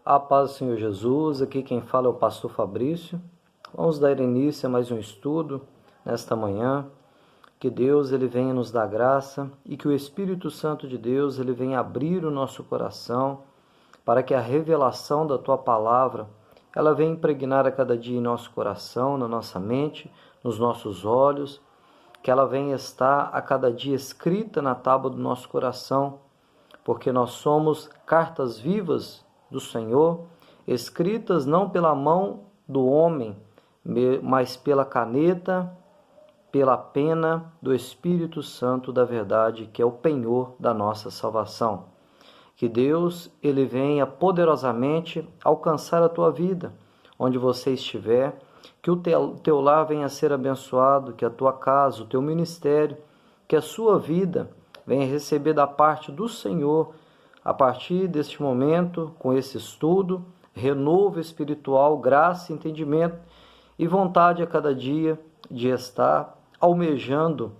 A paz do Senhor Jesus, aqui quem fala é o pastor Fabrício. Vamos dar início a mais um estudo nesta manhã. Que Deus ele venha nos dar graça e que o Espírito Santo de Deus ele venha abrir o nosso coração para que a revelação da Tua Palavra ela venha impregnar a cada dia em nosso coração, na nossa mente, nos nossos olhos, que ela venha estar a cada dia escrita na tábua do nosso coração, porque nós somos cartas vivas do Senhor, escritas não pela mão do homem, mas pela caneta, pela pena do Espírito Santo da verdade, que é o penhor da nossa salvação. Que Deus ele venha poderosamente alcançar a tua vida, onde você estiver, que o teu lar venha a ser abençoado, que a tua casa, o teu ministério, que a sua vida venha receber da parte do Senhor, a partir deste momento, com esse estudo, renovo espiritual, graça, entendimento e vontade a cada dia de estar almejando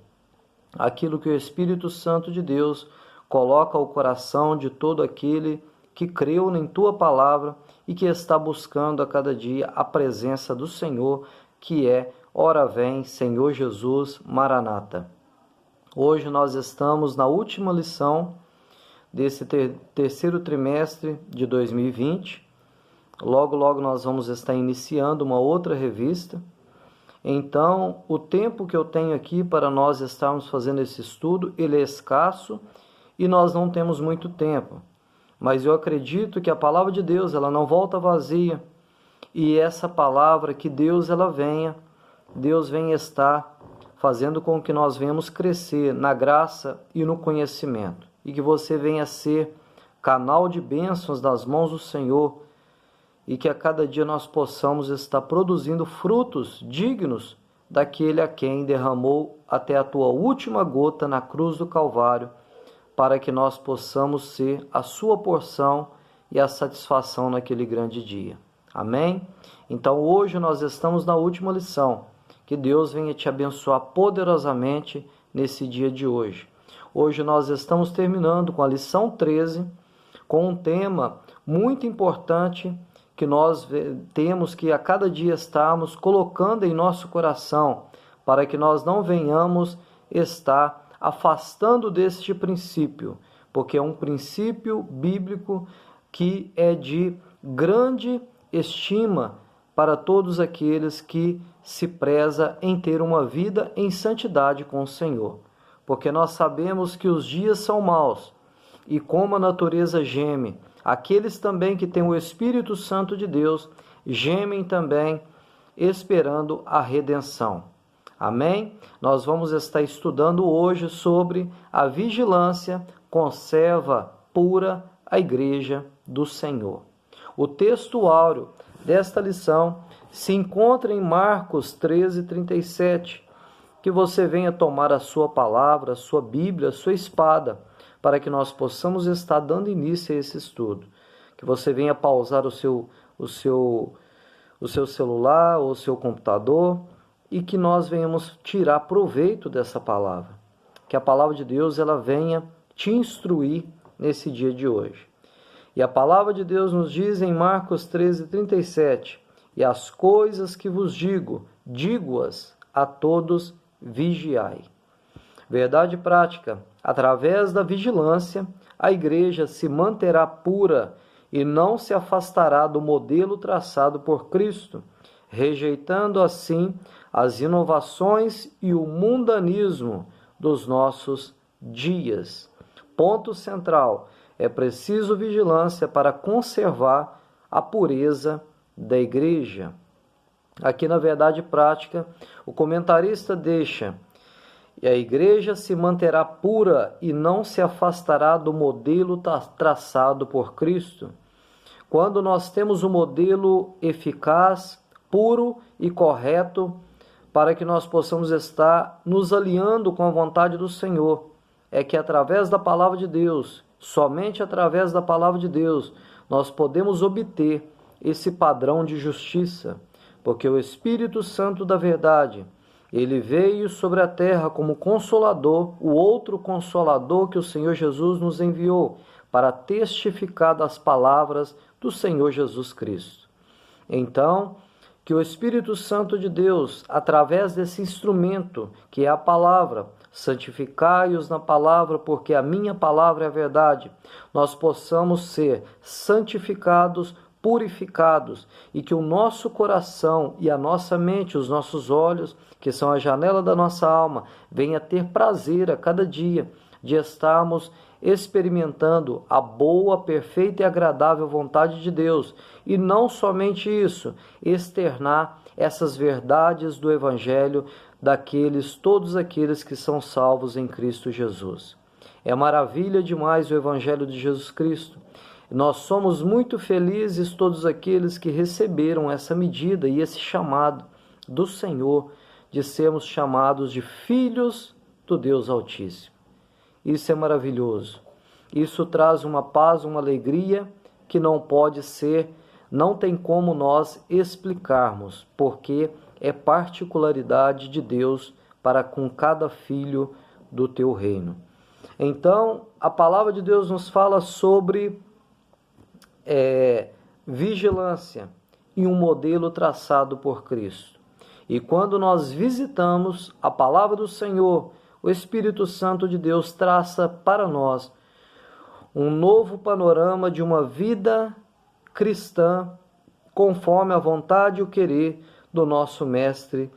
aquilo que o Espírito Santo de Deus coloca ao coração de todo aquele que creu em Tua Palavra e que está buscando a cada dia a presença do Senhor, que é, ora vem, Senhor Jesus, Maranata. Hoje nós estamos na última lição desse terceiro trimestre de 2020. Logo nós vamos estar iniciando uma outra revista. Então, o tempo que eu tenho aqui para nós estarmos fazendo esse estudo, ele é escasso e nós não temos muito tempo. Mas eu acredito que a palavra de Deus, ela não volta vazia. E essa palavra que Deus venha estar fazendo com que nós venhamos crescer na graça e no conhecimento. E que você venha ser canal de bênçãos das mãos do Senhor. E que a cada dia nós possamos estar produzindo frutos dignos daquele a quem derramou até a tua última gota na cruz do Calvário, para que nós possamos ser a sua porção e a satisfação naquele grande dia. Amém? Então hoje nós estamos na última lição. Que Deus venha te abençoar poderosamente nesse dia de hoje. Hoje nós estamos terminando com a lição 13, com um tema muito importante que nós temos que a cada dia estarmos colocando em nosso coração, para que nós não venhamos estar afastando deste princípio, porque é um princípio bíblico que é de grande estima para todos aqueles que se preza em ter uma vida em santidade com o Senhor. Porque nós sabemos que os dias são maus, e como a natureza geme, aqueles também que têm o Espírito Santo de Deus gemem também, esperando a redenção. Amém? Nós vamos estar estudando hoje sobre a vigilância conserva pura a igreja do Senhor. O texto áureo desta lição se encontra em Marcos 13:37. Que você venha tomar a sua palavra, a sua Bíblia, a sua espada, para que nós possamos estar dando início a esse estudo. Que você venha pausar o seu celular ou o seu computador e que nós venhamos tirar proveito dessa palavra. Que a palavra de Deus ela venha te instruir nesse dia de hoje. E a palavra de Deus nos diz em Marcos 13:37, e as coisas que vos digo-as a todos vigiai. Verdade prática, através da vigilância, a igreja se manterá pura e não se afastará do modelo traçado por Cristo, rejeitando assim as inovações e o mundanismo dos nossos dias. Ponto central, é preciso vigilância para conservar a pureza da igreja. Aqui na verdade prática, o comentarista deixa: e a igreja se manterá pura e não se afastará do modelo traçado por Cristo. Quando nós temos um modelo eficaz, puro e correto, para que nós possamos estar nos alinhando com a vontade do Senhor, é que através da palavra de Deus, somente através da palavra de Deus, nós podemos obter esse padrão de justiça, porque o Espírito Santo da verdade, ele veio sobre a terra como Consolador, o outro Consolador que o Senhor Jesus nos enviou, para testificar das palavras do Senhor Jesus Cristo. Então, que o Espírito Santo de Deus, através desse instrumento que é a palavra, santificai-os na palavra, porque a minha palavra é a verdade, nós possamos ser santificados, purificados, e que o nosso coração e a nossa mente, os nossos olhos, que são a janela da nossa alma, venha ter prazer a cada dia de estarmos experimentando a boa, perfeita e agradável vontade de Deus. E não somente isso, externar essas verdades do Evangelho todos aqueles que são salvos em Cristo Jesus. É maravilha demais o Evangelho de Jesus Cristo. Nós somos muito felizes todos aqueles que receberam essa medida e esse chamado do Senhor de sermos chamados de filhos do Deus Altíssimo. Isso é maravilhoso. Isso traz uma paz, uma alegria que não tem como nós explicarmos, porque é particularidade de Deus para com cada filho do teu reino. Então, a palavra de Deus nos fala sobre vigilância e um modelo traçado por Cristo. E quando nós visitamos a palavra do Senhor, o Espírito Santo de Deus traça para nós um novo panorama de uma vida cristã conforme a vontade e o querer do nosso Mestre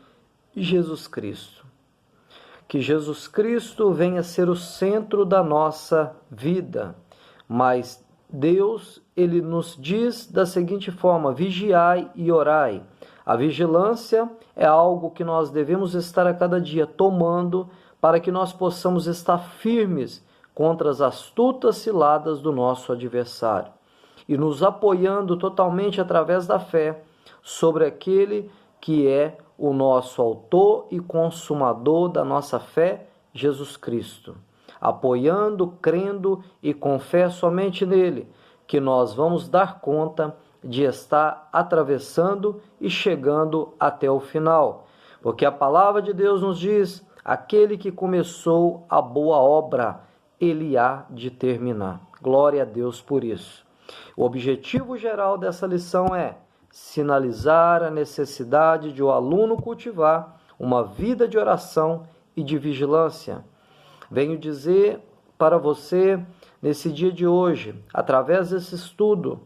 Jesus Cristo. Que Jesus Cristo venha ser o centro da nossa vida, mas Deus, ele nos diz da seguinte forma: vigiai e orai. A vigilância é algo que nós devemos estar a cada dia tomando para que nós possamos estar firmes contra as astutas ciladas do nosso adversário e nos apoiando totalmente através da fé sobre aquele que é o nosso autor e consumador da nossa fé, Jesus Cristo. Apoiando, crendo e com fé somente nele, que nós vamos dar conta de estar atravessando e chegando até o final. Porque a palavra de Deus nos diz: aquele que começou a boa obra, ele há de terminar. Glória a Deus por isso. O objetivo geral dessa lição é sinalizar a necessidade de o aluno cultivar uma vida de oração e de vigilância. Venho dizer para você, nesse dia de hoje, através desse estudo,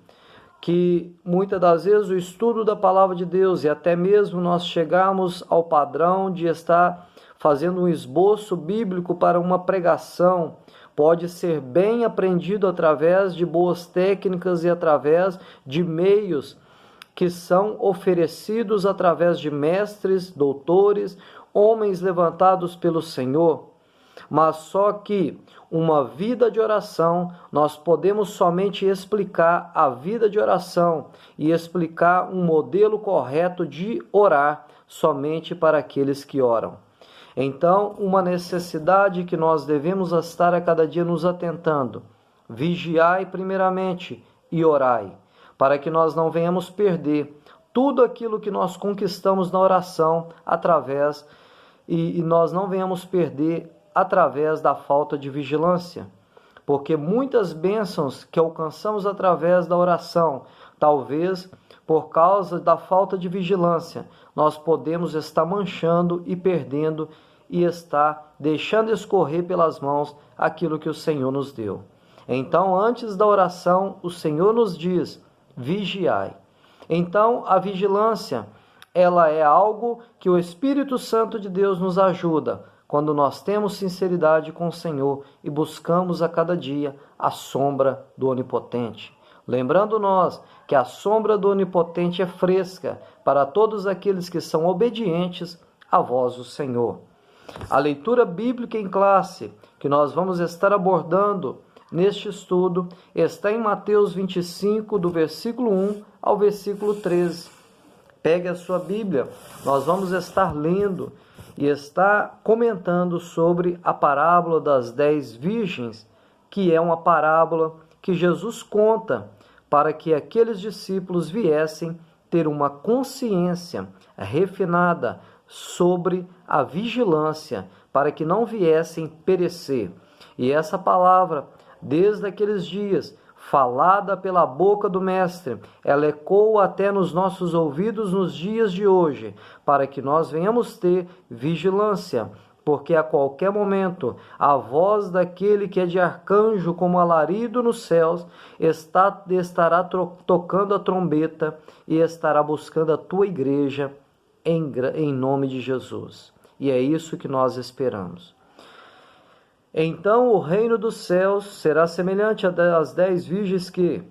que muitas das vezes o estudo da palavra de Deus e até mesmo nós chegarmos ao padrão de estar fazendo um esboço bíblico para uma pregação, pode ser bem aprendido através de boas técnicas e através de meios que são oferecidos através de mestres, doutores, homens levantados pelo Senhor. Mas só que uma vida de oração, nós podemos somente explicar a vida de oração e explicar um modelo correto de orar somente para aqueles que oram. Então, uma necessidade que nós devemos estar a cada dia nos atentando: vigiai primeiramente e orai, para que nós não venhamos perder tudo aquilo que nós conquistamos na oração e nós não venhamos perder através da falta de vigilância. Porque muitas bênçãos que alcançamos através da oração, talvez por causa da falta de vigilância, nós podemos estar manchando e perdendo e estar deixando escorrer pelas mãos aquilo que o Senhor nos deu. Então, antes da oração, o Senhor nos diz: vigiai. Então, a vigilância, ela é algo que o Espírito Santo de Deus nos ajuda quando nós temos sinceridade com o Senhor e buscamos a cada dia a sombra do Onipotente. Lembrando nós que a sombra do Onipotente é fresca para todos aqueles que são obedientes à voz do Senhor. A leitura bíblica em classe que nós vamos estar abordando neste estudo está em Mateus 25, do versículo 1 ao versículo 13. Pegue a sua Bíblia, nós vamos estar lendo e estar comentando sobre a parábola das 10 virgens, que é uma parábola que Jesus conta para que aqueles discípulos viessem ter uma consciência refinada sobre a vigilância, para que não viessem perecer. E essa palavra desde aqueles dias, falada pela boca do Mestre, ela ecoa até nos nossos ouvidos nos dias de hoje, para que nós venhamos ter vigilância, porque a qualquer momento a voz daquele que é de arcanjo como alarido nos céus estará tocando a trombeta e estará buscando a tua igreja em nome de Jesus. E é isso que nós esperamos. Então o reino dos céus será semelhante às 10 virgens que,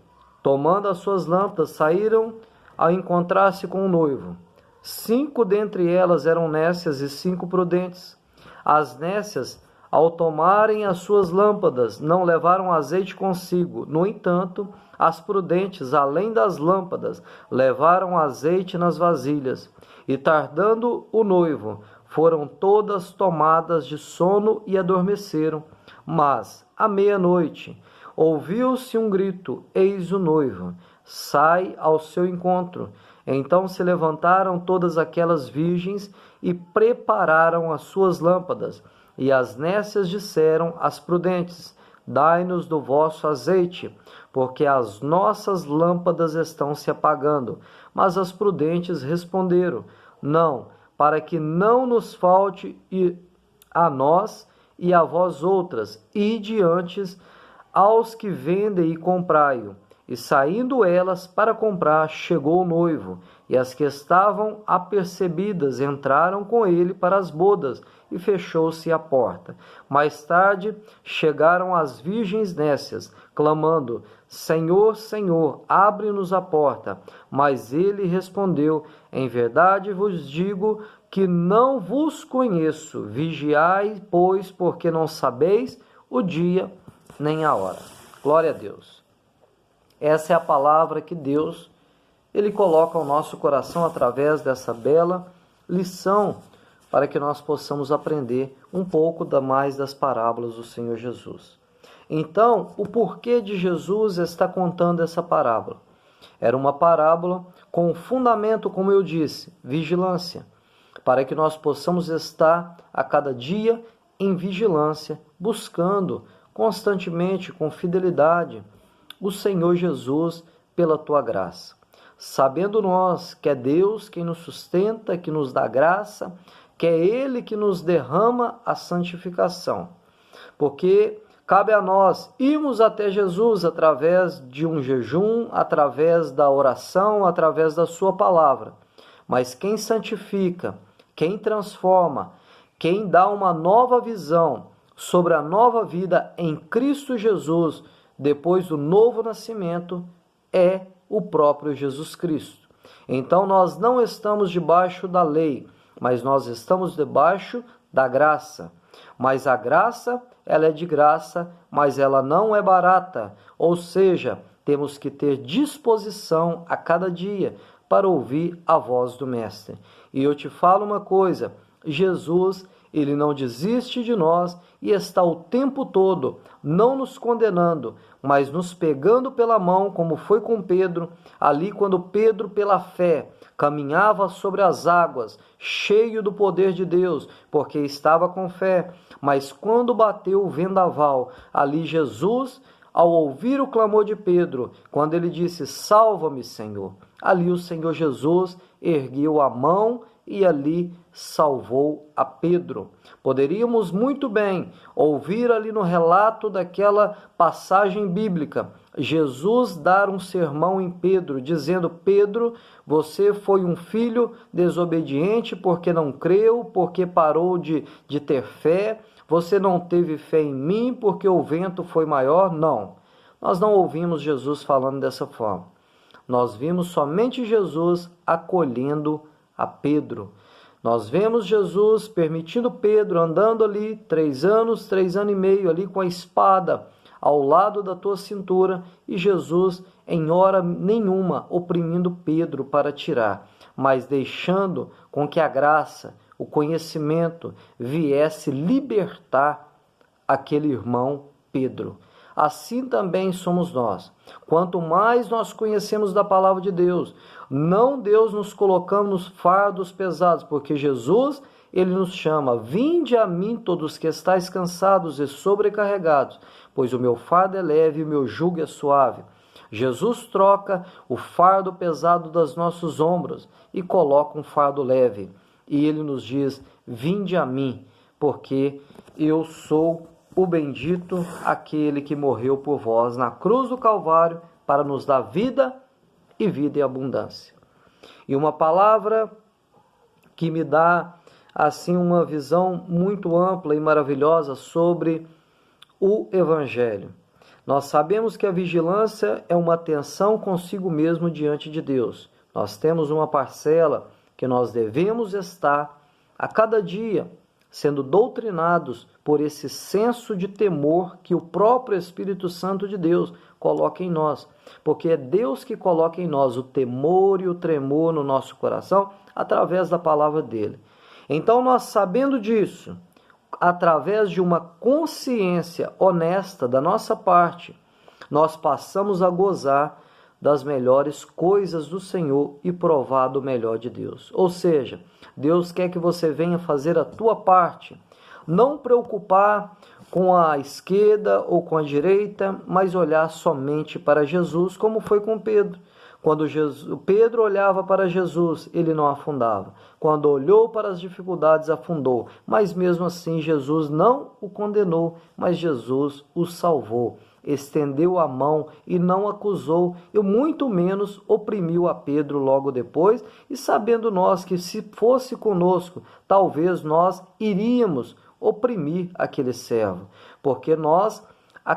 tomando as suas lâmpadas, saíram ao encontrar-se com o noivo. 5 dentre elas eram nécias e 5 prudentes. As nécias, ao tomarem as suas lâmpadas, não levaram azeite consigo. No entanto, as prudentes, além das lâmpadas, levaram azeite nas vasilhas. E tardando o noivo, foram todas tomadas de sono e adormeceram. Mas, à meia-noite, ouviu-se um grito: eis o noivo, sai ao seu encontro. Então se levantaram todas aquelas virgens e prepararam as suas lâmpadas. E as nécias disseram às prudentes: dai-nos do vosso azeite, porque as nossas lâmpadas estão se apagando. Mas as prudentes responderam: não, para que não nos falte a nós e a vós outras, ide antes aos que vendem e comprai-o. E saindo elas para comprar, chegou o noivo, e as que estavam apercebidas entraram com ele para as bodas, e fechou-se a porta. Mais tarde chegaram as virgens nécias, clamando: Senhor, Senhor, abre-nos a porta. Mas ele respondeu: em verdade vos digo que não vos conheço. Vigiai, pois, porque não sabeis o dia nem a hora. Glória a Deus. Essa é a palavra que Deus ele coloca ao nosso coração através dessa bela lição, para que nós possamos aprender um pouco mais das parábolas do Senhor Jesus. Então, o porquê de Jesus está contando essa parábola? Era uma parábola com fundamento, como eu disse, vigilância, para que nós possamos estar a cada dia em vigilância, buscando constantemente, com fidelidade, o Senhor Jesus pela tua graça. Sabendo nós que é Deus quem nos sustenta, que nos dá graça, que é Ele que nos derrama a santificação. Porque cabe a nós irmos até Jesus através de um jejum, através da oração, através da sua palavra. Mas quem santifica, quem transforma, quem dá uma nova visão sobre a nova vida em Cristo Jesus, depois do novo nascimento, é o próprio Jesus Cristo. Então nós não estamos debaixo da lei, mas nós estamos debaixo da graça. Mas a graça, ela é de graça, mas ela não é barata. Ou seja, temos que ter disposição a cada dia para ouvir a voz do Mestre. E eu te falo uma coisa, Jesus, ele não desiste de nós e está o tempo todo não nos condenando, mas nos pegando pela mão, como foi com Pedro, ali quando Pedro, pela fé, caminhava sobre as águas, cheio do poder de Deus, porque estava com fé. Mas quando bateu o vendaval, ali Jesus, ao ouvir o clamor de Pedro, quando ele disse: salva-me, Senhor, ali o Senhor Jesus ergueu a mão e ali salvou a Pedro. Poderíamos muito bem ouvir ali no relato daquela passagem bíblica, Jesus dar um sermão em Pedro, dizendo: Pedro, você foi um filho desobediente porque não creu, porque parou de ter fé, você não teve fé em mim porque o vento foi maior. Não, nós não ouvimos Jesus falando dessa forma. Nós vimos somente Jesus acolhendo a Pedro. Nós vemos Jesus permitindo Pedro andando ali 3 anos e meio ali com a espada ao lado da tua cintura, e Jesus em hora nenhuma oprimindo Pedro para tirar, mas deixando com que a graça, o conhecimento viesse libertar aquele irmão Pedro. Assim também somos nós. Quanto mais nós conhecemos da palavra de Deus, não Deus nos colocamos nos fardos pesados, porque Jesus, ele nos chama: vinde a mim todos que estáis cansados e sobrecarregados, pois o meu fardo é leve e o meu jugo é suave. Jesus troca o fardo pesado dos nossos ombros e coloca um fardo leve. E ele nos diz: vinde a mim, porque eu sou o bendito, aquele que morreu por vós na cruz do Calvário para nos dar vida e vida em abundância. E uma palavra que me dá assim uma visão muito ampla e maravilhosa sobre o Evangelho. Nós sabemos que a vigilância é uma atenção consigo mesmo diante de Deus. Nós temos uma parcela que nós devemos estar a cada dia sendo doutrinados por esse senso de temor que o próprio Espírito Santo de Deus coloca em nós. Porque é Deus que coloca em nós o temor e o tremor no nosso coração através da palavra dele. Então, nós sabendo disso, através de uma consciência honesta da nossa parte, nós passamos a gozar das melhores coisas do Senhor e provar do melhor de Deus. Ou seja, Deus quer que você venha fazer a tua parte, não preocupar com a esquerda ou com a direita, mas olhar somente para Jesus, como foi com Pedro. Quando Pedro olhava para Jesus, ele não afundava. Quando olhou para as dificuldades, afundou. Mas mesmo assim, Jesus não o condenou, mas Jesus o salvou. Estendeu a mão e não acusou, e muito menos oprimiu a Pedro logo depois, e sabendo nós que se fosse conosco, talvez nós iríamos oprimir aquele servo, porque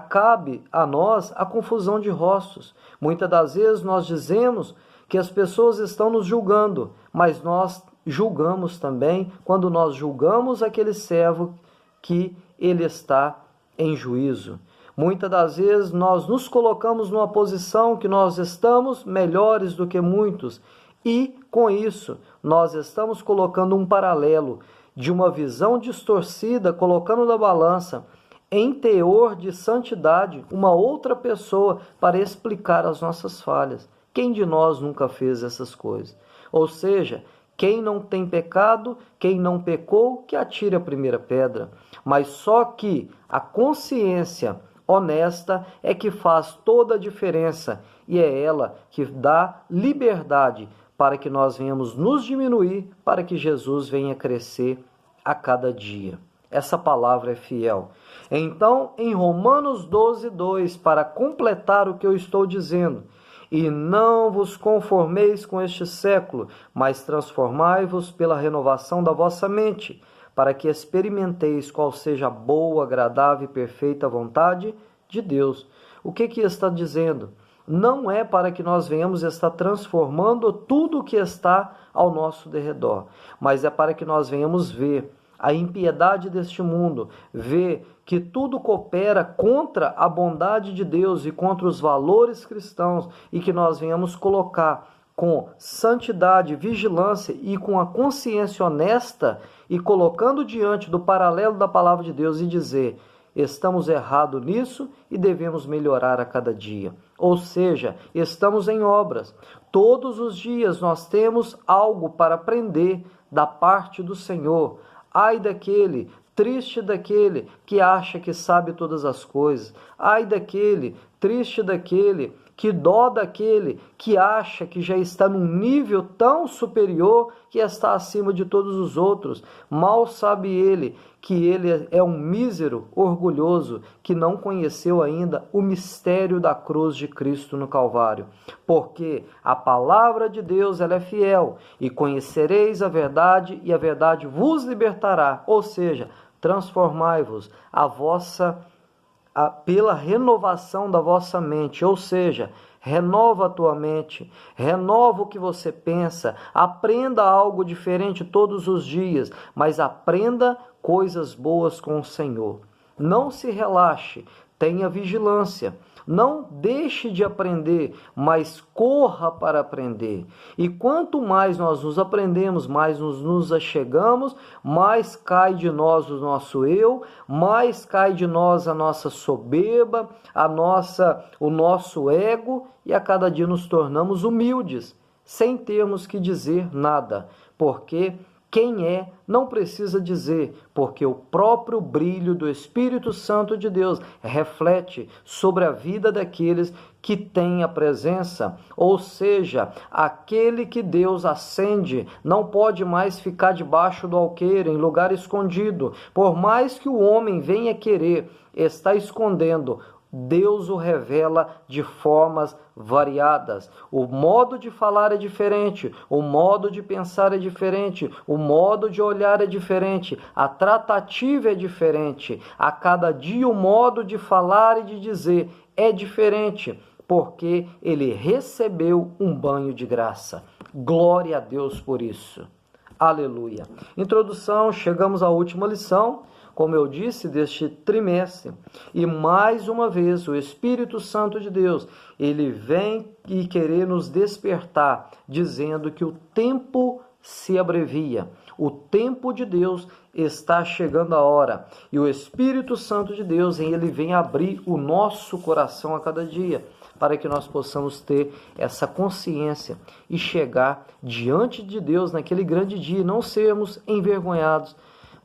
cabe a nós a confusão de rostos. Muitas das vezes nós dizemos que as pessoas estão nos julgando, mas nós julgamos também quando nós julgamos aquele servo que ele está em juízo. Muitas das vezes nós nos colocamos numa posição que nós estamos melhores do que muitos e, com isso, nós estamos colocando um paralelo de uma visão distorcida, colocando na balança, em teor de santidade, uma outra pessoa para explicar as nossas falhas. Quem de nós nunca fez essas coisas? Ou seja, quem não tem pecado, quem não pecou, que atire a primeira pedra. Mas só que a consciência honesta é que faz toda a diferença e é ela que dá liberdade para que nós venhamos nos diminuir, para que Jesus venha crescer a cada dia. Essa palavra é fiel. Então, em Romanos 12:2, para completar o que eu estou dizendo, e não vos conformeis com este século, mas transformai-vos pela renovação da vossa mente, para que experimenteis qual seja a boa, agradável e perfeita vontade de Deus. O que está dizendo? Não é para que nós venhamos estar transformando tudo o que está ao nosso derredor, mas é para que nós venhamos ver a impiedade deste mundo, ver que tudo coopera contra a bondade de Deus e contra os valores cristãos, e que nós venhamos colocar com santidade, vigilância e com a consciência honesta e colocando diante do paralelo da palavra de Deus e dizer: estamos errados nisso e devemos melhorar a cada dia. Ou seja, estamos em obras. Todos os dias nós temos algo para aprender da parte do Senhor. Ai daquele, triste daquele que acha que sabe todas as coisas. Ai daquele, triste daquele, que dó daquele que acha que já está num nível tão superior que está acima de todos os outros. Mal sabe ele que ele é um mísero orgulhoso que não conheceu ainda o mistério da cruz de Cristo no Calvário. Porque a palavra de Deus ela é fiel, e conhecereis a verdade, e a verdade vos libertará. Ou seja, transformai-vos pela renovação da vossa mente, ou seja, renova a tua mente, renova o que você pensa, aprenda algo diferente todos os dias, mas aprenda coisas boas com o Senhor. Não se relaxe, tenha vigilância. Não deixe de aprender, mas corra para aprender. E quanto mais nós nos aprendemos, mais nos achegamos, mais cai de nós o nosso eu, mais cai de nós a nossa soberba, o nosso ego, e a cada dia nos tornamos humildes, sem termos que dizer nada, porque Quem é, não precisa dizer, porque o próprio brilho do Espírito Santo de Deus reflete sobre a vida daqueles que têm a presença. Ou seja, aquele que Deus acende não pode mais ficar debaixo do alqueire, em lugar escondido. Por mais que o homem venha querer estar escondendo, Deus o revela de formas variadas. O modo de falar é diferente, o modo de pensar é diferente, o modo de olhar é diferente, a tratativa é diferente. A cada dia o modo de falar e de dizer é diferente, porque ele recebeu um banho de graça. Glória a Deus por isso. Aleluia. Introdução, chegamos à última lição, como eu disse, deste trimestre. E mais uma vez, o Espírito Santo de Deus, ele vem e querer nos despertar, dizendo que o tempo se abrevia. O tempo de Deus está chegando a hora. E o Espírito Santo de Deus, ele vem abrir o nosso coração a cada dia, para que nós possamos ter essa consciência e chegar diante de Deus naquele grande dia, não sermos envergonhados,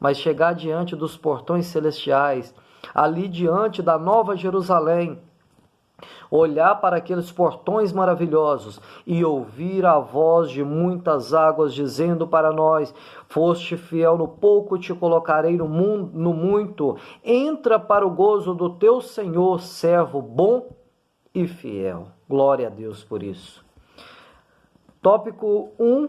mas chegar diante dos portões celestiais, ali diante da Nova Jerusalém, olhar para aqueles portões maravilhosos e ouvir a voz de muitas águas dizendo para nós: foste fiel no pouco, te colocarei no muito, entra para o gozo do teu Senhor, servo bom e fiel. Glória a Deus por isso. Tópico 1,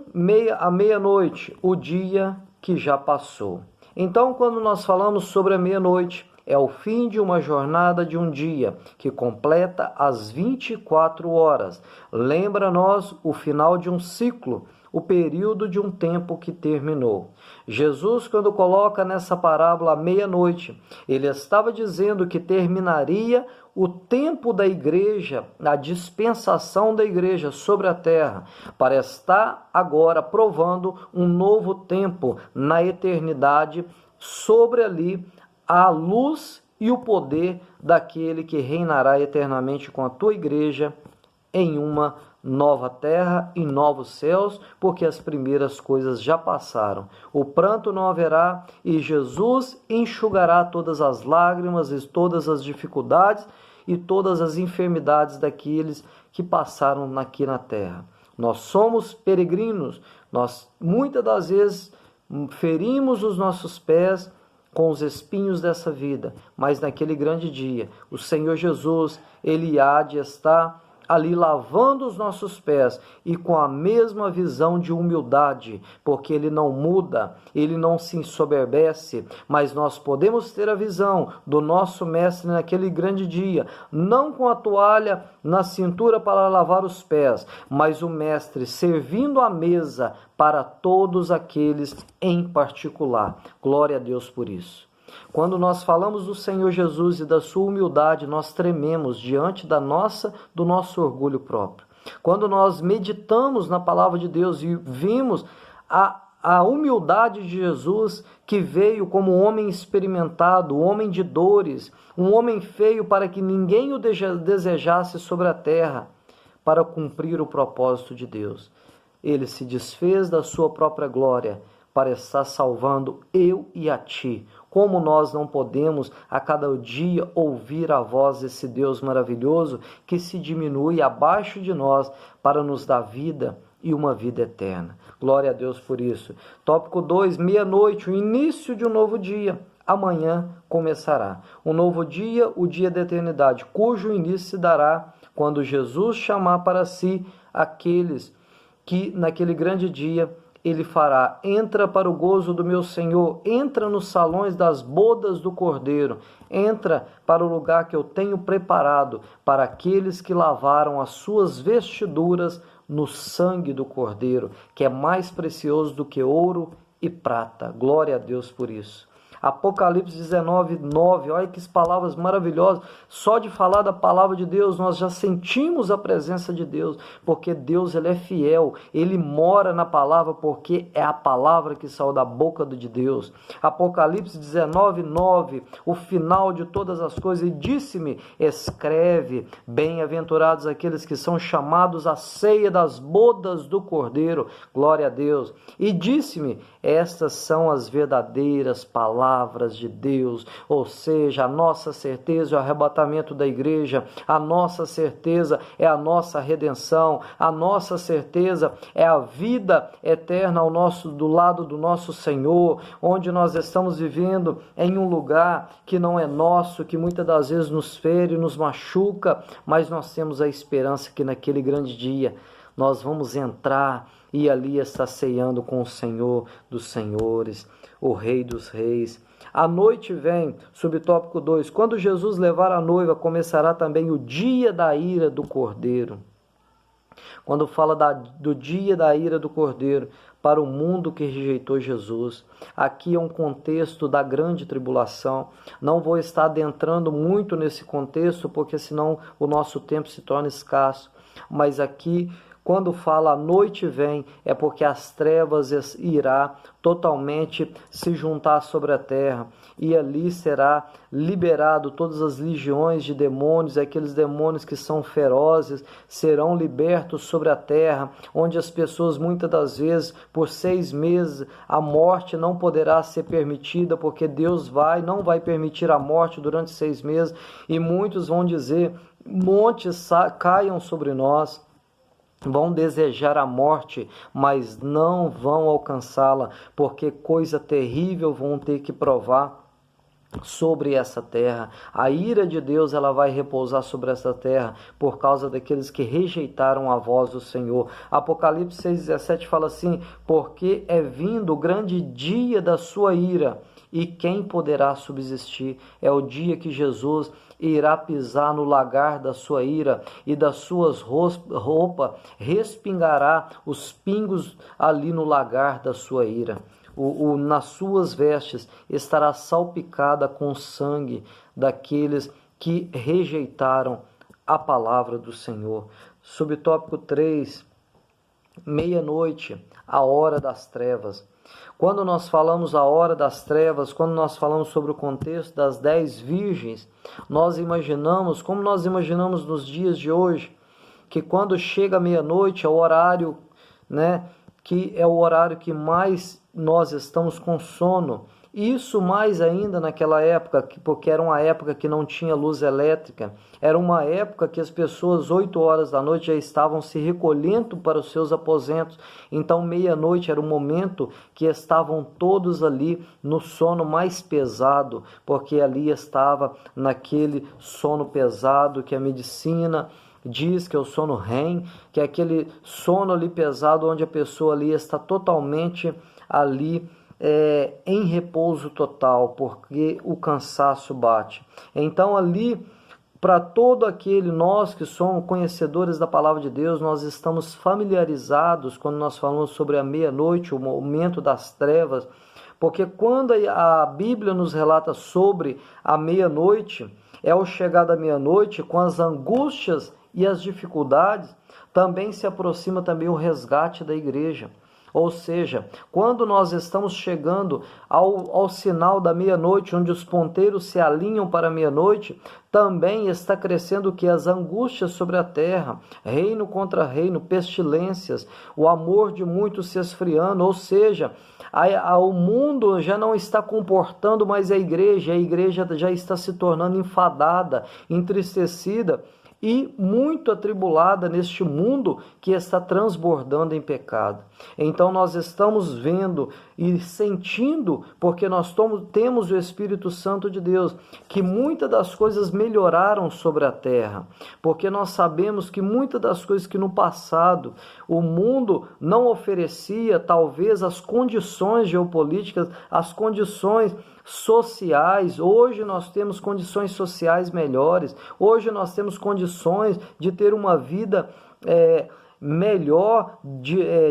à meia-noite, o dia que já passou. Então, quando nós falamos sobre a meia-noite, é o fim de uma jornada de um dia, que completa as 24 horas. Lembra-nos o final de um ciclo, o período de um tempo que terminou. Jesus, quando coloca nessa parábola a meia-noite, ele estava dizendo que terminaria o tempo da igreja, a dispensação da igreja sobre a terra, para estar agora provando um novo tempo na eternidade, sobre ali a luz e o poder daquele que reinará eternamente com a tua igreja em uma nova terra e novos céus, porque as primeiras coisas já passaram. O pranto não haverá e Jesus enxugará todas as lágrimas e todas as dificuldades e todas as enfermidades daqueles que passaram aqui na terra. Nós somos peregrinos, nós muitas das vezes ferimos os nossos pés com os espinhos dessa vida, mas naquele grande dia, o Senhor Jesus, ele há de estar ali lavando os nossos pés e com a mesma visão de humildade, porque ele não muda, ele não se ensoberbece, mas nós podemos ter a visão do nosso mestre naquele grande dia, não com a toalha na cintura para lavar os pés, mas o mestre servindo a mesa para todos aqueles em particular. Glória a Deus por isso. Quando nós falamos do Senhor Jesus e da sua humildade, nós trememos diante do nosso orgulho próprio. Quando nós meditamos na palavra de Deus e vimos a humildade de Jesus, que veio como um homem experimentado, um homem de dores, um homem feio para que ninguém o desejasse sobre a terra, para cumprir o propósito de Deus. Ele se desfez da sua própria glória para estar salvando eu e a ti. Como nós não podemos a cada dia ouvir a voz desse Deus maravilhoso que se diminui abaixo de nós para nos dar vida e uma vida eterna. Glória a Deus por isso. Tópico 2, meia-noite, o início de um novo dia. Amanhã começará. Um novo dia, o dia da eternidade, cujo início se dará quando Jesus chamar para si aqueles que naquele grande dia ele fará: entra para o gozo do meu Senhor, entra nos salões das bodas do Cordeiro, entra para o lugar que eu tenho preparado para aqueles que lavaram as suas vestiduras no sangue do Cordeiro, que é mais precioso do que ouro e prata. Glória a Deus por isso. Apocalipse 19, 9, olha que palavras maravilhosas. Só de falar da palavra de Deus, nós já sentimos a presença de Deus, porque Deus ele é fiel, ele mora na palavra, porque é a palavra que saiu da boca de Deus. Apocalipse 19, 9, o final de todas as coisas, e disse-me: escreve, bem-aventurados aqueles que são chamados à ceia das bodas do Cordeiro. Glória a Deus. E disse-me: Estas são as verdadeiras palavras de Deus, ou seja, a nossa certeza é o arrebatamento da igreja, a nossa certeza é a nossa redenção, a nossa certeza é a vida eterna do lado do nosso Senhor, onde nós estamos vivendo em um lugar que não é nosso, que muitas das vezes nos fere, nos machuca, mas nós temos a esperança que naquele grande dia nós vamos entrar e ali estar ceando com o Senhor dos Senhores, o Rei dos Reis. A noite vem, subtópico 2, quando Jesus levar a noiva, começará também o dia da ira do Cordeiro. Quando fala do dia da ira do Cordeiro, para o mundo que rejeitou Jesus. Aqui é um contexto da grande tribulação. Não vou estar adentrando muito nesse contexto, porque senão o nosso tempo se torna escasso. Mas aqui, quando fala a noite vem, é porque as trevas irá totalmente se juntar sobre a terra, e ali será liberado todas as legiões de demônios, aqueles demônios que são ferozes, serão libertos sobre a terra, onde as pessoas muitas das vezes, por 6 meses, a morte não poderá ser permitida, porque Deus não vai permitir a morte durante 6 meses, e muitos vão dizer, montes caiam sobre nós, vão desejar a morte, mas não vão alcançá-la, porque coisa terrível vão ter que provar sobre essa terra. A ira de Deus ela vai repousar sobre essa terra por causa daqueles que rejeitaram a voz do Senhor. Apocalipse 6,17 fala assim, porque é vindo o grande dia da sua ira, e quem poderá subsistir? É o dia que Jesus irá pisar no lagar da sua ira, e das suas roupas respingará os pingos ali no lagar da sua ira. Nas suas vestes estará salpicada com sangue daqueles que rejeitaram a palavra do Senhor. Subtópico 3, meia-noite, a hora das trevas. Quando nós falamos a hora das trevas, quando nós falamos sobre o contexto das 10 virgens, nós imaginamos, como nós imaginamos nos dias de hoje, que quando chega a meia-noite é o horário, que é o horário que mais nós estamos com sono. Isso mais ainda naquela época, porque era uma época que não tinha luz elétrica, era uma época que as pessoas 8 horas da noite já estavam se recolhendo para os seus aposentos, então meia-noite era o momento que estavam todos ali no sono mais pesado, porque ali estava naquele sono pesado que a medicina diz que é o sono REM, que é aquele sono ali pesado onde a pessoa ali está totalmente ali em repouso total, porque o cansaço bate. Então ali, para todo aquele, nós que somos conhecedores da palavra de Deus, nós estamos familiarizados quando nós falamos sobre a meia-noite, o momento das trevas, porque quando a Bíblia nos relata sobre a meia-noite, é o chegar da meia-noite com as angústias e as dificuldades, também se aproxima também o resgate da igreja. Ou seja, quando nós estamos chegando ao sinal da meia-noite, onde os ponteiros se alinham para a meia-noite, também está crescendo o que? As angústias sobre a terra, reino contra reino, pestilências, o amor de muitos se esfriando, ou seja, o mundo já não está comportando mais a igreja já está se tornando enfadada, entristecida, e muito atribulada neste mundo que está transbordando em pecado. Então nós estamos vendo e sentindo, porque nós temos o Espírito Santo de Deus, que muitas das coisas melhoraram sobre a terra, porque nós sabemos que muitas das coisas que no passado o mundo não oferecia, talvez as condições geopolíticas, as condições sociais, hoje nós temos condições sociais melhores, hoje nós temos condições de ter uma vida melhor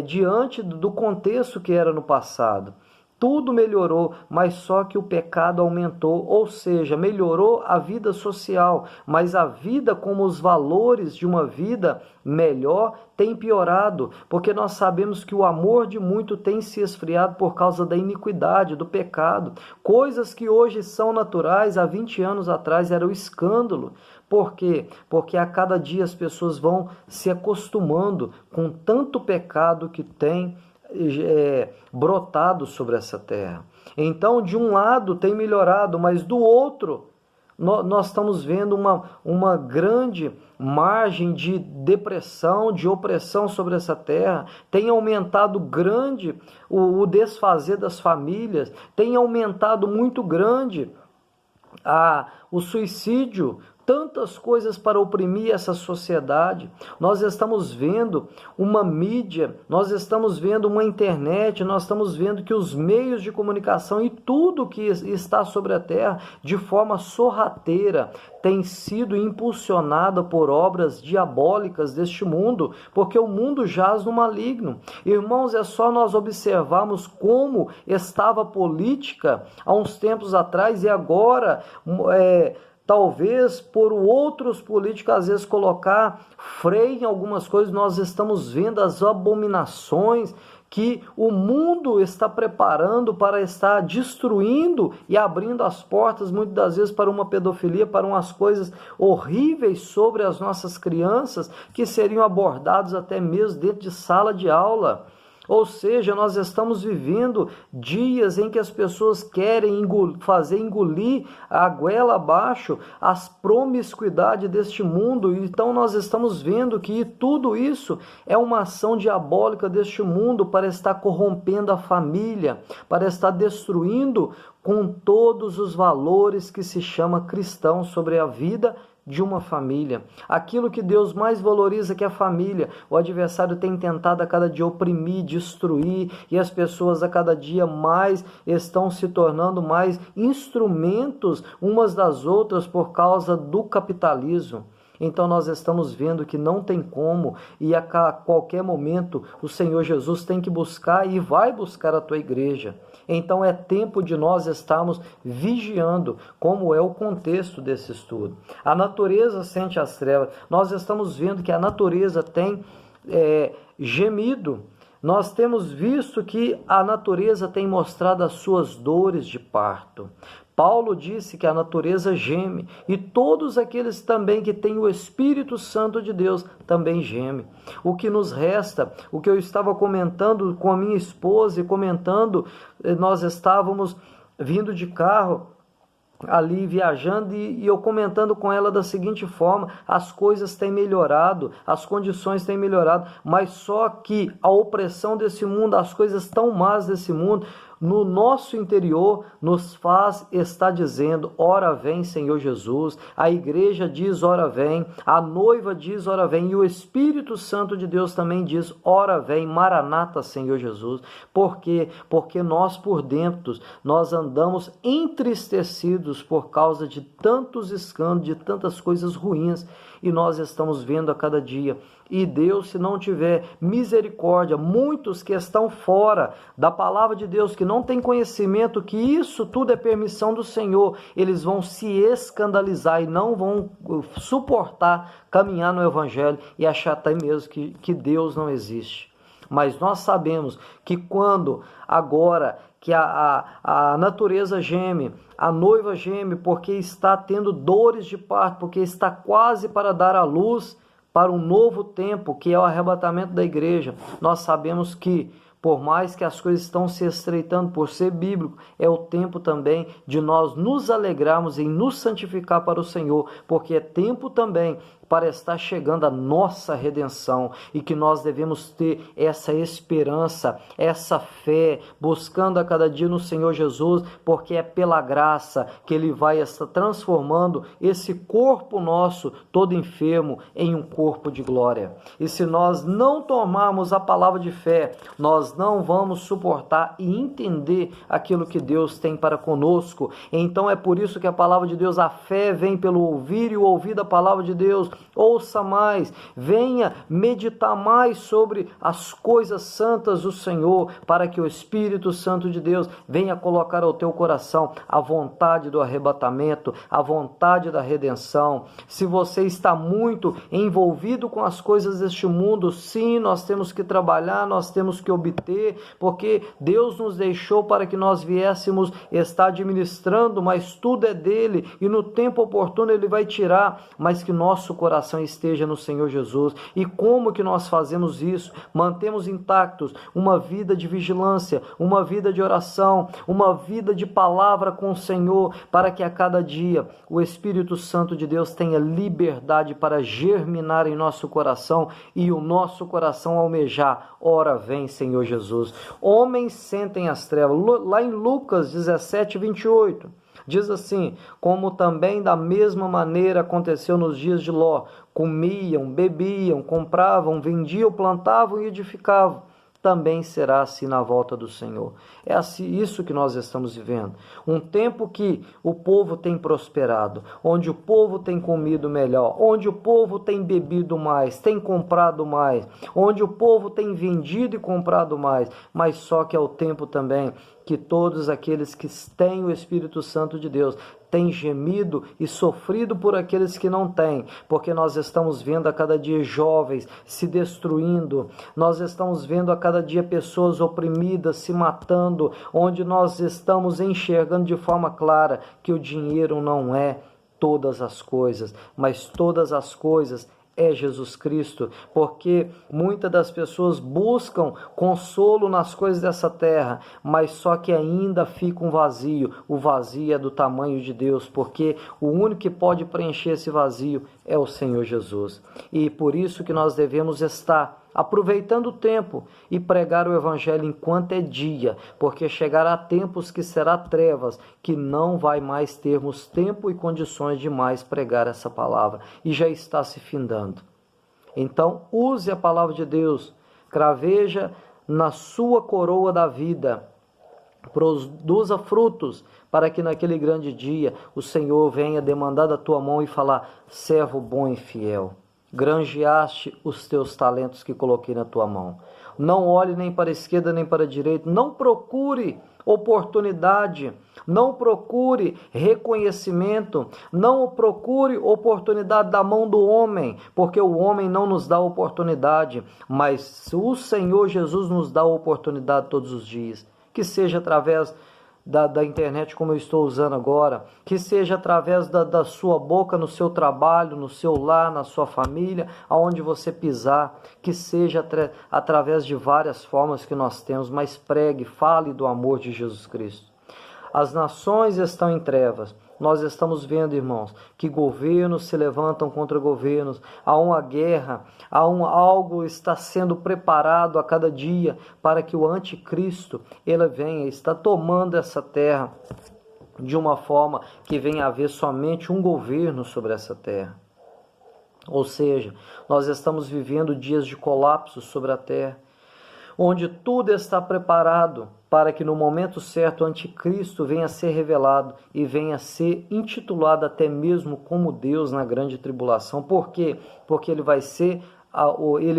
diante do contexto que era no passado. Tudo melhorou, mas só que o pecado aumentou, ou seja, melhorou a vida social, mas a vida como os valores de uma vida melhor tem piorado, porque nós sabemos que o amor de muito tem se esfriado por causa da iniquidade, do pecado. Coisas que hoje são naturais, há 20 anos atrás era o escândalo. Por quê? Porque a cada dia as pessoas vão se acostumando com tanto pecado que tem brotado sobre essa terra. Então, de um lado tem melhorado, mas do outro nós estamos vendo uma grande margem de depressão, de opressão sobre essa terra. Tem aumentado grande o desfazer das famílias, tem aumentado muito grande o suicídio, tantas coisas para oprimir essa sociedade. Nós estamos vendo uma mídia, nós estamos vendo uma internet, nós estamos vendo que os meios de comunicação e tudo que está sobre a terra, de forma sorrateira, tem sido impulsionada por obras diabólicas deste mundo, porque o mundo jaz no maligno. Irmãos, é só nós observarmos como estava a política há uns tempos atrás e agora talvez por outros políticos às vezes colocar freio em algumas coisas. Nós estamos vendo as abominações que o mundo está preparando para estar destruindo e abrindo as portas muitas das vezes para uma pedofilia, para umas coisas horríveis sobre as nossas crianças que seriam abordados até mesmo dentro de sala de aula. Ou seja, nós estamos vivendo dias em que as pessoas querem fazer engolir a goela abaixo as promiscuidades deste mundo. Então nós estamos vendo que tudo isso é uma ação diabólica deste mundo para estar corrompendo a família, para estar destruindo com todos os valores que se chama cristão sobre a vida de uma família. Aquilo que Deus mais valoriza, que é a família, o adversário tem tentado a cada dia oprimir, destruir, e as pessoas a cada dia mais estão se tornando mais instrumentos umas das outras por causa do capitalismo. Então nós estamos vendo que não tem como, e a qualquer momento o Senhor Jesus tem que buscar e vai buscar a tua igreja. Então é tempo de nós estarmos vigiando, como é o contexto desse estudo. A natureza sente as trevas. Nós estamos vendo que a natureza tem gemido. Nós temos visto que a natureza tem mostrado as suas dores de parto. Paulo disse que a natureza geme, e todos aqueles também que têm o Espírito Santo de Deus também gemem. O que nos resta, o que eu estava comentando com a minha esposa e comentando, nós estávamos vindo de carro, ali viajando, e eu comentando com ela da seguinte forma: as coisas têm melhorado, as condições têm melhorado, mas só que a opressão desse mundo, as coisas tão más desse mundo, no nosso interior nos faz estar dizendo: ora vem, Senhor Jesus. A igreja diz: ora vem. A noiva diz: ora vem. E o Espírito Santo de Deus também diz: ora vem, Maranata, Senhor Jesus. Por quê? Porque nós por dentro, nós andamos entristecidos por causa de tantos escândalos, de tantas coisas ruins, e nós estamos vendo a cada dia. E Deus, se não tiver misericórdia, muitos que estão fora da palavra de Deus, que não têm conhecimento que isso tudo é permissão do Senhor, eles vão se escandalizar e não vão suportar caminhar no Evangelho e achar até mesmo que Deus não existe. Mas nós sabemos que quando agora que a natureza geme, a noiva geme, porque está tendo dores de parto, porque está quase para dar à luz para um novo tempo, que é o arrebatamento da igreja. Nós sabemos que, por mais que as coisas estão se estreitando, por ser bíblico, é o tempo também de nós nos alegrarmos em nos santificar para o Senhor, porque é tempo também para estar chegando a nossa redenção, e que nós devemos ter essa esperança, essa fé, buscando a cada dia no Senhor Jesus, porque é pela graça que Ele vai estar transformando esse corpo nosso, todo enfermo, em um corpo de glória. E se nós não tomarmos a palavra de fé, nós não vamos suportar e entender aquilo que Deus tem para conosco. Então é por isso que a palavra de Deus, a fé vem pelo ouvir, e o ouvir da palavra de Deus. Ouça mais, venha meditar mais sobre as coisas santas do Senhor, para que o Espírito Santo de Deus venha colocar ao teu coração a vontade do arrebatamento, a vontade da redenção. Se você está muito envolvido com as coisas deste mundo, sim, nós temos que trabalhar, nós temos que obter, porque Deus nos deixou para que nós viéssemos estar administrando, mas tudo é dele, e no tempo oportuno Ele vai tirar, mas que nosso coração coração esteja no Senhor Jesus. E como que nós fazemos isso? Mantemos intactos uma vida de vigilância, uma vida de oração, uma vida de palavra com o Senhor, para que a cada dia o Espírito Santo de Deus tenha liberdade para germinar em nosso coração e o nosso coração almejar: ora vem, Senhor Jesus. Homens sentem as trevas. Lá em Lucas 17, 28, diz assim: como também da mesma maneira aconteceu nos dias de Ló, comiam, bebiam, compravam, vendiam, plantavam e edificavam. Também será assim na volta do Senhor. É assim, isso que nós estamos vivendo. Um tempo que o povo tem prosperado, onde o povo tem comido melhor, onde o povo tem bebido mais, tem comprado mais, onde o povo tem vendido e comprado mais, mas só que é o tempo também que todos aqueles que têm o Espírito Santo de Deus têm gemido e sofrido por aqueles que não têm, porque nós estamos vendo a cada dia jovens se destruindo, nós estamos vendo a cada dia pessoas oprimidas se matando, onde nós estamos enxergando de forma clara que o dinheiro não é todas as coisas, mas todas as coisas é Jesus Cristo, porque muitas das pessoas buscam consolo nas coisas dessa terra, mas só que ainda fica um vazio. O vazio é do tamanho de Deus, porque o único que pode preencher esse vazio é o Senhor Jesus. E por isso que nós devemos estar aproveitando o tempo e pregar o Evangelho enquanto é dia, porque chegará tempos que será trevas, que não vai mais termos tempo e condições de mais pregar essa palavra, e já está se findando. Então use a palavra de Deus, craveja na sua coroa da vida, produza frutos, para que naquele grande dia o Senhor venha demandar da tua mão e falar: servo bom e fiel, granjeaste os teus talentos que coloquei na tua mão. Não olhe nem para a esquerda nem para a direita, não procure oportunidade, não procure reconhecimento, não procure oportunidade da mão do homem, porque o homem não nos dá oportunidade, mas o Senhor Jesus nos dá oportunidade todos os dias, que seja através da internet como eu estou usando agora, que seja através da sua boca no seu trabalho, no seu lar, na sua família, aonde você pisar, que seja através de várias formas que nós temos, mas pregue, fale do amor de Jesus Cristo. As nações estão em trevas. Nós estamos vendo, irmãos, que governos se levantam contra governos, há uma guerra, algo está sendo preparado a cada dia para que o anticristo ele venha, está tomando essa terra de uma forma que venha a haver somente um governo sobre essa terra. Ou seja, nós estamos vivendo dias de colapso sobre a terra, onde tudo está preparado para que no momento certo o anticristo venha a ser revelado e venha a ser intitulado até mesmo como Deus na grande tribulação. Por quê? Porque ele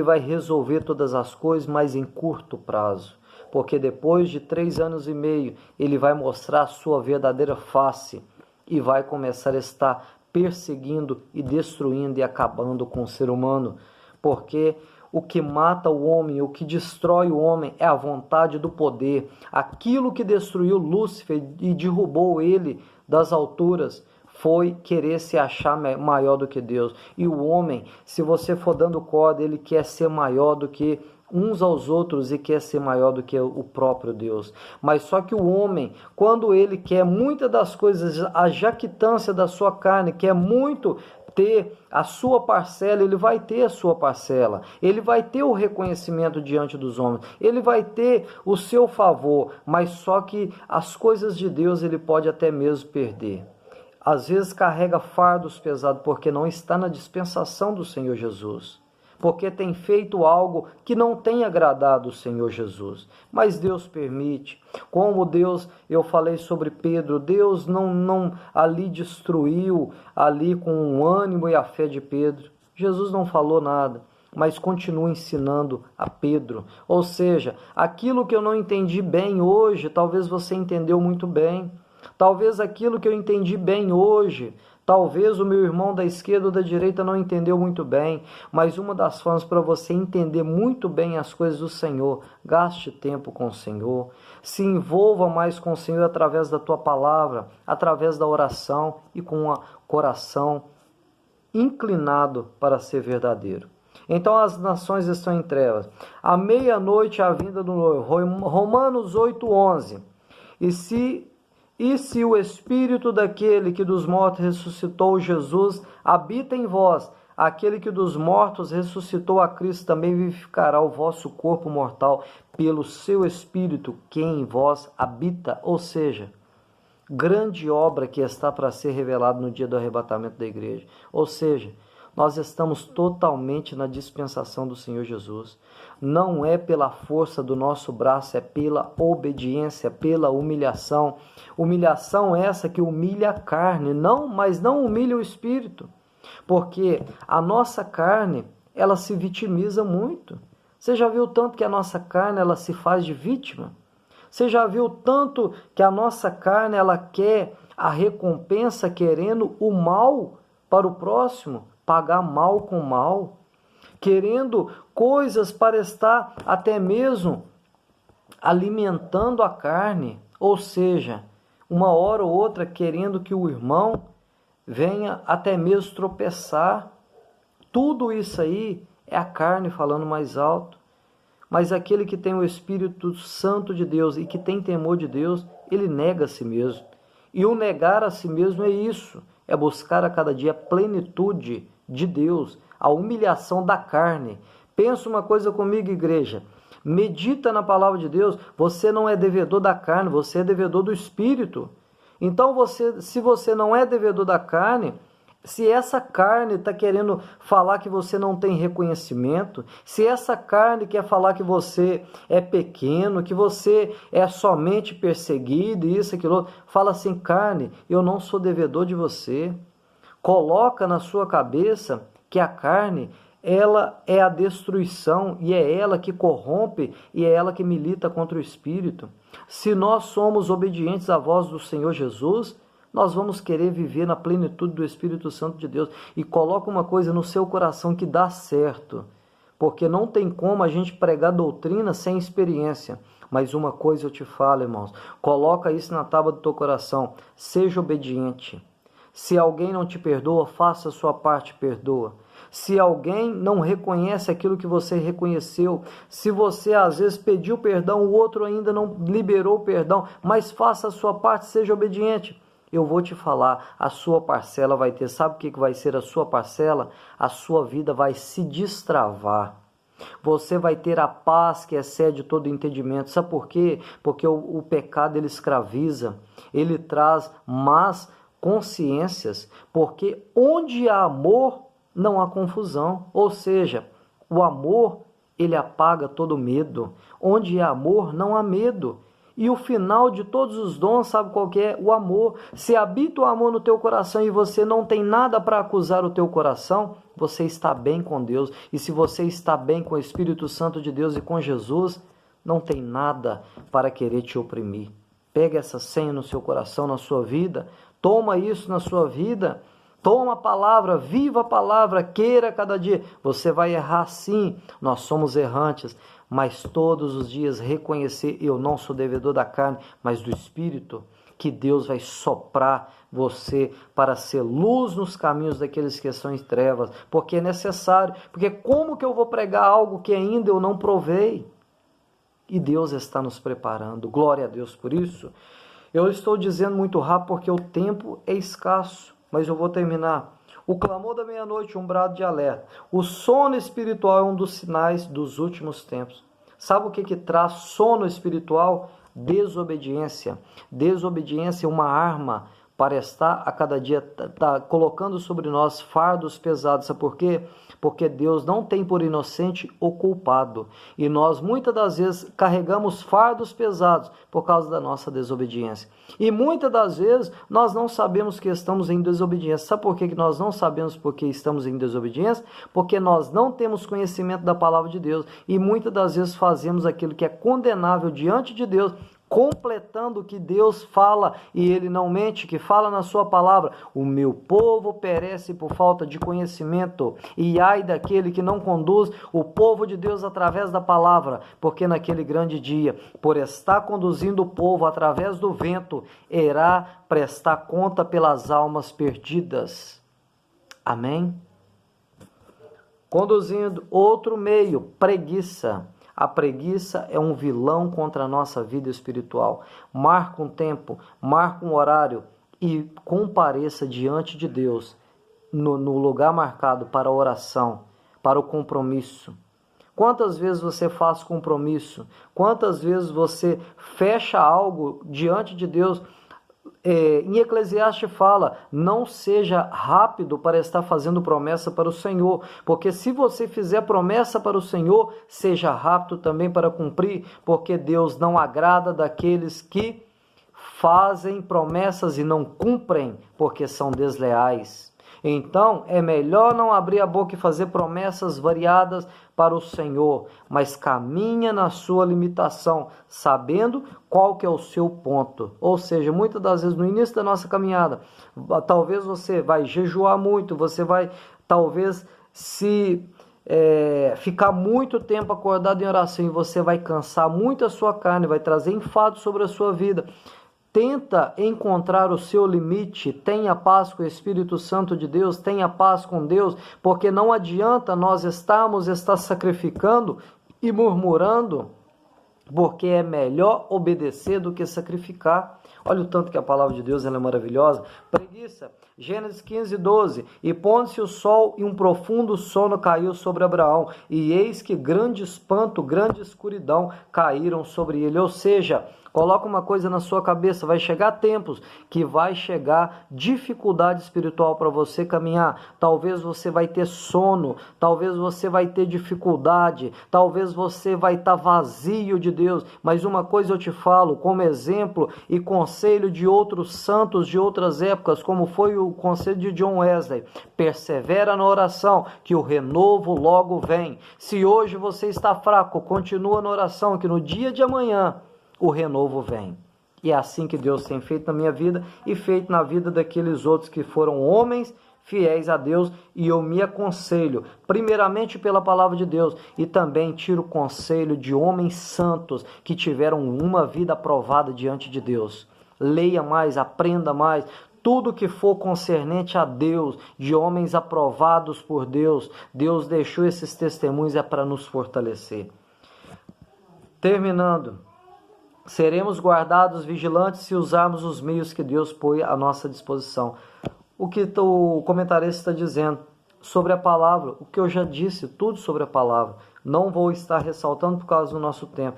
vai resolver todas as coisas, mas em curto prazo. Porque depois de 3 anos e meio, ele vai mostrar a sua verdadeira face e vai começar a estar perseguindo e destruindo e acabando com o ser humano. Porque o que mata o homem, o que destrói o homem é a vontade do poder. Aquilo que destruiu Lúcifer e derrubou ele das alturas foi querer se achar maior do que Deus. E o homem, se você for dando corda, ele quer ser maior do que uns aos outros e quer ser maior do que o próprio Deus. Mas só que o homem, quando ele quer muitas das coisas, a jactância da sua carne, quer muito ter a sua parcela, ele vai ter a sua parcela, ele vai ter o reconhecimento diante dos homens, ele vai ter o seu favor, mas só que as coisas de Deus ele pode até mesmo perder. Às vezes carrega fardos pesados porque não está na dispensação do Senhor Jesus, porque tem feito algo que não tem agradado o Senhor Jesus. Mas Deus permite. Como Deus, eu falei sobre Pedro, Deus não ali destruiu, ali com o ânimo e a fé de Pedro. Jesus não falou nada, mas continua ensinando a Pedro. Ou seja, aquilo que eu não entendi bem hoje, talvez você entendeu muito bem. Talvez aquilo que eu entendi bem hoje, talvez o meu irmão da esquerda ou da direita não entendeu muito bem, mas uma das formas para você entender muito bem as coisas do Senhor, gaste tempo com o Senhor, se envolva mais com o Senhor através da tua palavra, através da oração e com o coração inclinado para ser verdadeiro. Então as nações estão em trevas. À meia-noite a vinda do noivo. Romanos 8:11. E se o Espírito daquele que dos mortos ressuscitou Jesus habita em vós, aquele que dos mortos ressuscitou a Cristo também vivificará o vosso corpo mortal pelo seu Espírito que em vós habita. Ou seja, grande obra que está para ser revelada no dia do arrebatamento da igreja. Ou seja, nós estamos totalmente na dispensação do Senhor Jesus. Não é pela força do nosso braço, é pela obediência, pela humilhação. Humilhação essa que humilha a carne, mas não humilha o espírito. Porque a nossa carne, ela se vitimiza muito. Você já viu tanto que a nossa carne, ela se faz de vítima? Você já viu tanto que a nossa carne, ela quer a recompensa querendo o mal para o próximo? Pagar mal com mal, querendo coisas para estar até mesmo alimentando a carne, ou seja, uma hora ou outra querendo que o irmão venha até mesmo tropeçar. Tudo isso aí é a carne falando mais alto. Mas aquele que tem o Espírito Santo de Deus e que tem temor de Deus, ele nega a si mesmo. E o negar a si mesmo é isso, é buscar a cada dia a plenitude de Deus, a humilhação da carne. Pensa uma coisa comigo, igreja. Medita na palavra de Deus. Você não é devedor da carne, você é devedor do Espírito. Então, se você não é devedor da carne, se essa carne está querendo falar que você não tem reconhecimento, se essa carne quer falar que você é pequeno, que você é somente perseguido, isso, aquilo outro, fala assim, carne, eu não sou devedor de você. Coloca na sua cabeça que a carne, ela é a destruição e é ela que corrompe e é ela que milita contra o Espírito. Se nós somos obedientes à voz do Senhor Jesus, nós vamos querer viver na plenitude do Espírito Santo de Deus. E coloca uma coisa no seu coração que dá certo, porque não tem como a gente pregar doutrina sem experiência. Mas uma coisa eu te falo, irmãos, coloca isso na tábua do teu coração, seja obediente. Se alguém não te perdoa, faça a sua parte, perdoa. Se alguém não reconhece aquilo que você reconheceu, se você às vezes pediu perdão, o outro ainda não liberou o perdão, mas faça a sua parte, seja obediente. Eu vou te falar, a sua parcela vai ter, sabe o que vai ser a sua parcela? A sua vida vai se destravar. Você vai ter a paz que excede todo entendimento. Sabe por quê? Porque o pecado ele escraviza, ele traz más consciências, porque onde há amor, não há confusão. Ou seja, o amor, ele apaga todo medo. Onde há amor, não há medo. E o final de todos os dons, sabe qual que é? O amor. Se habita o amor no teu coração e você não tem nada para acusar o teu coração, você está bem com Deus. E se você está bem com o Espírito Santo de Deus e com Jesus, não tem nada para querer te oprimir. Pega essa senha no seu coração, na sua vida. Toma isso na sua vida. Toma a palavra, viva a palavra, queira cada dia. Você vai errar sim, nós somos errantes, mas todos os dias reconhecer, eu não sou devedor da carne, mas do Espírito, que Deus vai soprar você para ser luz nos caminhos daqueles que são em trevas, porque é necessário, porque como que eu vou pregar algo que ainda eu não provei? E Deus está nos preparando, glória a Deus por isso. Eu estou dizendo muito rápido porque o tempo é escasso, mas eu vou terminar. O clamor da meia-noite, um brado de alerta. O sono espiritual é um dos sinais dos últimos tempos. Sabe o que traz sono espiritual? Desobediência. Desobediência é uma arma para estar a cada dia colocando sobre nós fardos pesados. Sabe por quê? Porque Deus não tem por inocente o culpado. E nós muitas das vezes carregamos fardos pesados por causa da nossa desobediência. E muitas das vezes nós não sabemos que estamos em desobediência. Sabe por que nós não sabemos porque estamos em desobediência? Porque nós não temos conhecimento da palavra de Deus. E muitas das vezes fazemos aquilo que é condenável diante de Deus, completando o que Deus fala, e Ele não mente, que fala na sua palavra, o meu povo perece por falta de conhecimento, e ai daquele que não conduz o povo de Deus através da palavra, porque naquele grande dia, por estar conduzindo o povo através do vento, irá prestar conta pelas almas perdidas. Amém? Conduzindo outro meio, preguiça. A preguiça é um vilão contra a nossa vida espiritual. Marca um tempo, marca um horário e compareça diante de Deus no lugar marcado para a oração, para o compromisso. Quantas vezes você faz compromisso? Quantas vezes você fecha algo diante de Deus? Em Eclesiastes fala, não seja rápido para estar fazendo promessa para o Senhor, porque se você fizer promessa para o Senhor, seja rápido também para cumprir, porque Deus não agrada daqueles que fazem promessas e não cumprem, porque são desleais. Então, é melhor não abrir a boca e fazer promessas variadas para o Senhor, mas caminha na sua limitação, sabendo qual que é o seu ponto. Ou seja, muitas das vezes no início da nossa caminhada, talvez você vai jejuar muito, você vai talvez ficar muito tempo acordado em oração e você vai cansar muito a sua carne, vai trazer enfado sobre a sua vida. Tenta encontrar o seu limite, tenha paz com o Espírito Santo de Deus, tenha paz com Deus, porque não adianta nós estar sacrificando e murmurando, porque é melhor obedecer do que sacrificar. Olha o tanto que a palavra de Deus ela é maravilhosa. Preguiça, Gênesis 15, 12. E pondo-se o sol e um profundo sono caiu sobre Abraão, e eis que grande espanto, grande escuridão caíram sobre ele. Ou seja, coloca uma coisa na sua cabeça, vai chegar tempos que vai chegar dificuldade espiritual para você caminhar. Talvez você vai ter sono, talvez você vai ter dificuldade, talvez você vai estar vazio de Deus. Mas uma coisa eu te falo, como exemplo e conselho de outros santos de outras épocas, como foi o conselho de John Wesley: persevera na oração, que o renovo logo vem. Se hoje você está fraco, continua na oração, que no dia de amanhã o renovo vem. E é assim que Deus tem feito na minha vida e feito na vida daqueles outros que foram homens fiéis a Deus, e eu me aconselho, primeiramente pela palavra de Deus, e também tiro conselho de homens santos que tiveram uma vida aprovada diante de Deus. Leia mais, aprenda mais, tudo que for concernente a Deus, de homens aprovados por Deus, Deus deixou esses testemunhos para nos fortalecer. Terminando, seremos guardados vigilantes se usarmos os meios que Deus põe à nossa disposição. O que o comentarista está dizendo sobre a palavra, o que eu já disse, tudo sobre a palavra. Não vou estar ressaltando por causa do nosso tempo.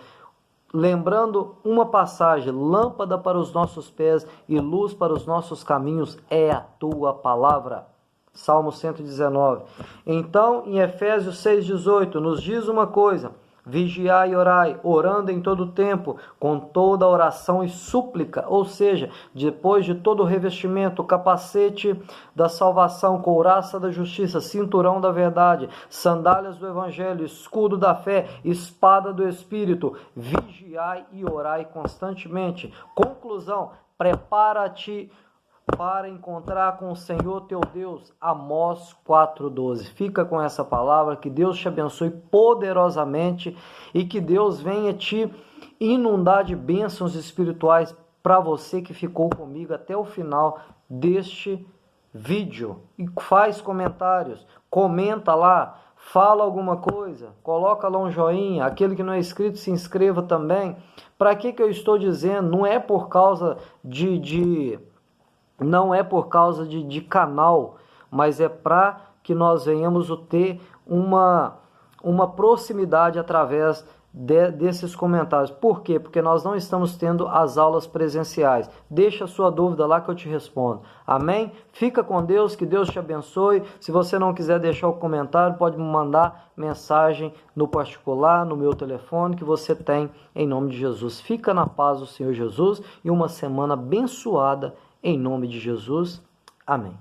Lembrando uma passagem: lâmpada para os nossos pés e luz para os nossos caminhos é a tua palavra. Salmo 119. Então, em Efésios 6,18, nos diz uma coisa: vigiai e orai, orando em todo tempo, com toda oração e súplica. Ou seja, depois de todo o revestimento, o capacete da salvação, couraça da justiça, cinturão da verdade, sandálias do evangelho, escudo da fé, espada do Espírito, vigiai e orai constantemente. Conclusão: prepara-te para encontrar com o Senhor teu Deus. Amós 4,12. Fica com essa palavra, que Deus te abençoe poderosamente e que Deus venha te inundar de bênçãos espirituais para você que ficou comigo até o final deste vídeo. E faz comentários, comenta lá, fala alguma coisa, coloca lá um joinha, aquele que não é inscrito se inscreva também. Para que eu estou dizendo? Não é por causa não é por causa de canal, mas é para que nós venhamos a ter uma proximidade através desses comentários. Por quê? Porque nós não estamos tendo as aulas presenciais. Deixa a sua dúvida lá que eu te respondo. Amém? Fica com Deus, que Deus te abençoe. Se você não quiser deixar o comentário, pode me mandar mensagem no particular, no meu telefone, que você tem, em nome de Jesus. Fica na paz do Senhor Jesus e uma semana abençoada em nome de Jesus. Amém.